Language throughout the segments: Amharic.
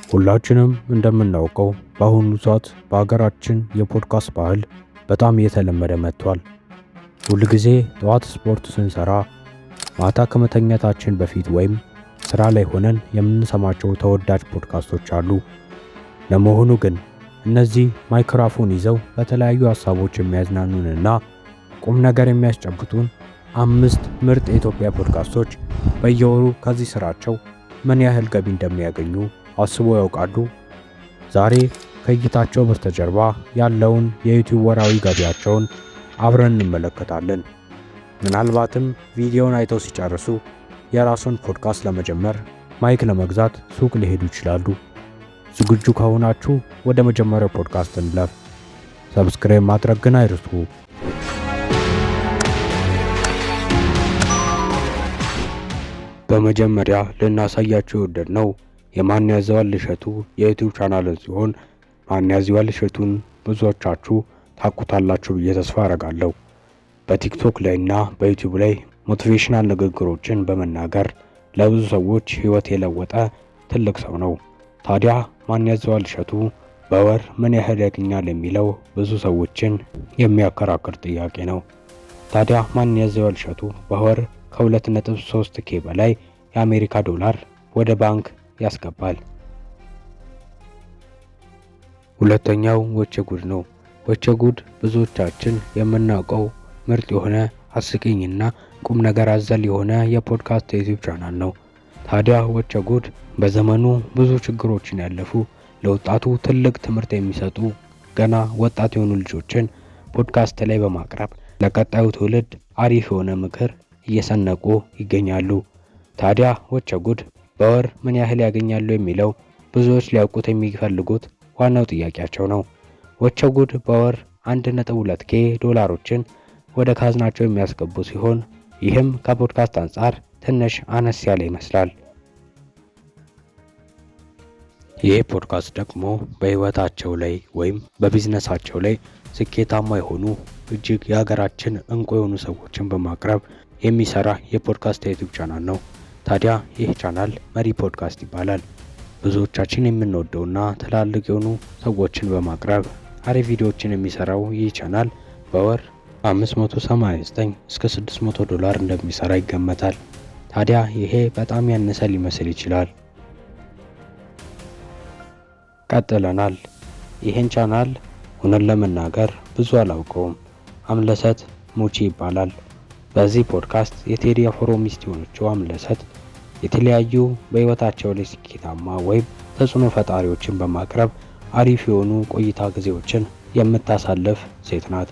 ሁላችንም እንደምናውቀው በአሁኑ ሰዓት በሀገራችን የፖድካስት ባህል በጣም እየተለመደ መጥቷል። ሁል ጊዜ ጠዋት ስፖርት ስንሰራ፣ ማታ ከመተኛታችን በፊት ወይም ስራ ላይ ሆነን የምንሰማቸው ተወዳጅ ፖድካስቶች አሉ። ለመሆኑ ግን እነዚህ ማይክሮፎን ይዘው በተለያዩ ሀሳቦች የሚያዝናኑንና ቁም ነገር የሚያስጨብጡን 5 ምርጥ የኢትዮጵያ ፖድካስቶች በየወሩ ከዚህ ስራቸው ምን ያህል ገቢ እንደሚያገኙ አስበው ያውቃሉ? ዛሬ ከእይታቸው በስተጀርባ ያለውን የዩቲዩብ ወራዊ ገቢያቸውን አብረን እንመለከታለን። ምናልባትም ቪዲዮውን አይተው ሲጨርሱ የራሱን ፖድካስት ለመጀመር ማይክ ለመግዛት ሱቅ ሊሄዱ ይችላሉ። ዝግጁ ከሆናችሁ ወደ መጀመሪያው ፖድካስት እንለፍ። ሰብስክራይብ ማድረግ ግን አይርሱ። በመጀመሪያ ልናሳያችሁ የወደድነው የማን ያዘዋል እሸቱ የዩቲዩብ ቻናልን ሲሆን ማን ያዘዋል እሸቱን ብዙዎቻችሁ ታውቁታላችሁ ብዬ ተስፋ አደርጋለሁ። በቲክቶክ ላይና በዩቲዩብ ላይ ሞቲቬሽናል ንግግሮችን በመናገር ለብዙ ሰዎች ህይወት የለወጠ ትልቅ ሰው ነው። ታዲያ ማን ያዘዋል እሸቱ በወር ምን ያህል ያገኛል የሚለው ብዙ ሰዎችን የሚያከራክር ጥያቄ ነው። ታዲያ ማን ያዘዋል እሸቱ በወር ከ2.3K በላይ የአሜሪካ ዶላር ወደ ባንክ ያስገባል። ሁለተኛው ወቸ ጉድ ነው። ወቸ ጉድ ብዙዎቻችን የምናውቀው ምርጥ የሆነ አስቂኝና ቁም ነገር አዘል የሆነ የፖድካስት ዩቲዩብ ቻናል ነው። ታዲያ ወቸ ጉድ በዘመኑ ብዙ ችግሮችን ያለፉ ለወጣቱ ትልቅ ትምህርት የሚሰጡ ገና ወጣት የሆኑ ልጆችን ፖድካስት ላይ በማቅረብ ለቀጣዩ ትውልድ አሪፍ የሆነ ምክር እየሰነቁ ይገኛሉ። ታዲያ ወቸ ጉድ በወር ምን ያህል ያገኛሉ የሚለው ብዙዎች ሊያውቁት የሚፈልጉት ዋናው ጥያቄያቸው ነው። ወቸ ጉድ በወር 1.2K ዶላሮችን ወደ ካዝናቸው የሚያስገቡ ሲሆን ይህም ከፖድካስት አንጻር ትንሽ አነስ ያለ ይመስላል። ይህ ፖድካስት ደግሞ በህይወታቸው ላይ ወይም በቢዝነሳቸው ላይ ስኬታማ የሆኑ እጅግ የሀገራችን እንቁ የሆኑ ሰዎችን በማቅረብ የሚሰራ የፖድካስት ዩቲዩብ ቻናል ነው። ታዲያ ይህ ቻናል መሪ ፖድካስት ይባላል። ብዙዎቻችን የምንወደውና ትላልቅ የሆኑ ሰዎችን በማቅረብ አሪፍ ቪዲዮዎችን የሚሰራው ይህ ቻናል በወር 589 እስከ 600 ዶላር እንደሚሰራ ይገመታል። ታዲያ ይሄ በጣም ያነሰ ሊመስል ይችላል። ቀጥለናል። ይህን ቻናል ሆነን ለመናገር ብዙ አላውቀውም። አምለሰት ሙቺ ይባላል። በዚህ ፖድካስት የቴዲ አፍሮ ሚስት የሆነችው አምለሰት የተለያዩ በህይወታቸው ላይ ስኬታማ ወይም ተጽዕኖ ፈጣሪዎችን በማቅረብ አሪፍ የሆኑ ቆይታ ጊዜዎችን የምታሳልፍ ሴት ናት።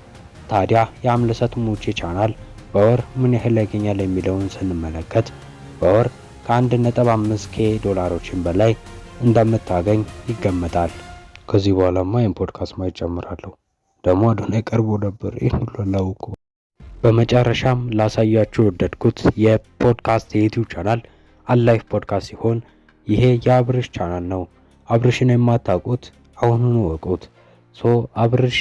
ታዲያ የአምለሰት ሙቺ ቻናል በወር ምን ያህል ያገኛል የሚለውን ስንመለከት በወር ከ1.5K ዶላሮችን በላይ እንደምታገኝ ይገመታል። ከዚህ በኋላማ ይህን ፖድካስት ማየት ጀምራለሁ። ደግሞ አዶናይ ቀርቦ ነበር ይህን ሁሉ አላውቀው። በመጨረሻም ላሳያችሁ የወደድኩት የፖድካስት የዩቲዩብ ቻናል አላይፍ ፖድካስት ሲሆን ይሄ የአብርሽ ቻናል ነው። አብርሽን የማታውቁት አሁኑኑ ወቁት። አብርሽ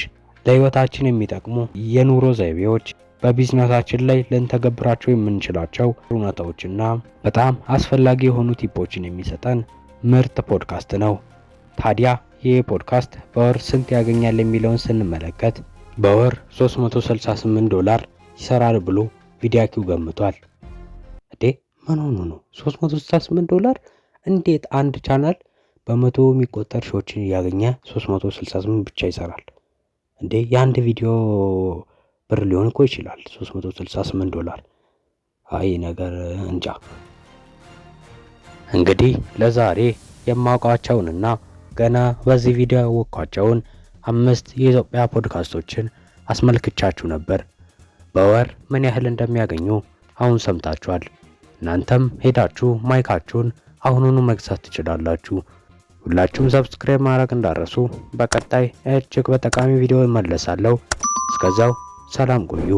ለህይወታችን የሚጠቅሙ የኑሮ ዘይቤዎች፣ በቢዝነሳችን ላይ ልንተገብራቸው የምንችላቸው እውነታዎችና በጣም አስፈላጊ የሆኑ ቲፖችን የሚሰጠን ምርጥ ፖድካስት ነው። ታዲያ ይህ ፖድካስት በወር ስንት ያገኛል የሚለውን ስንመለከት በወር 368 ዶላር ይሰራል ብሎ ቪዲያኪው ገምቷል። ምን ሆኖ ነው 368 ዶላር? እንዴት አንድ ቻናል በመቶ የሚቆጠር ሺዎችን እያገኘ 368 ብቻ ይሰራል? የአንድ ቪዲዮ ብር ሊሆን እኮ ይችላል 368 ዶላር። አይ ነገር እንጃ። እንግዲህ ለዛሬ የማውቃቸውንና ገና በዚህ ቪዲዮ ያወቅኳቸውን 5 የኢትዮጵያ ፖድካስቶችን አስመልክቻችሁ ነበር። በወር ምን ያህል እንደሚያገኙ አሁን ሰምታችኋል። እናንተም ሄዳችሁ ማይካችሁን አሁኑኑ መግዛት ትችላላችሁ። ሁላችሁም ሰብስክራይብ ማድረግ እንዳረሱ። በቀጣይ እጅግ በጠቃሚ ቪዲዮ እመለሳለሁ። እስከዛው ሰላም ቆዩ።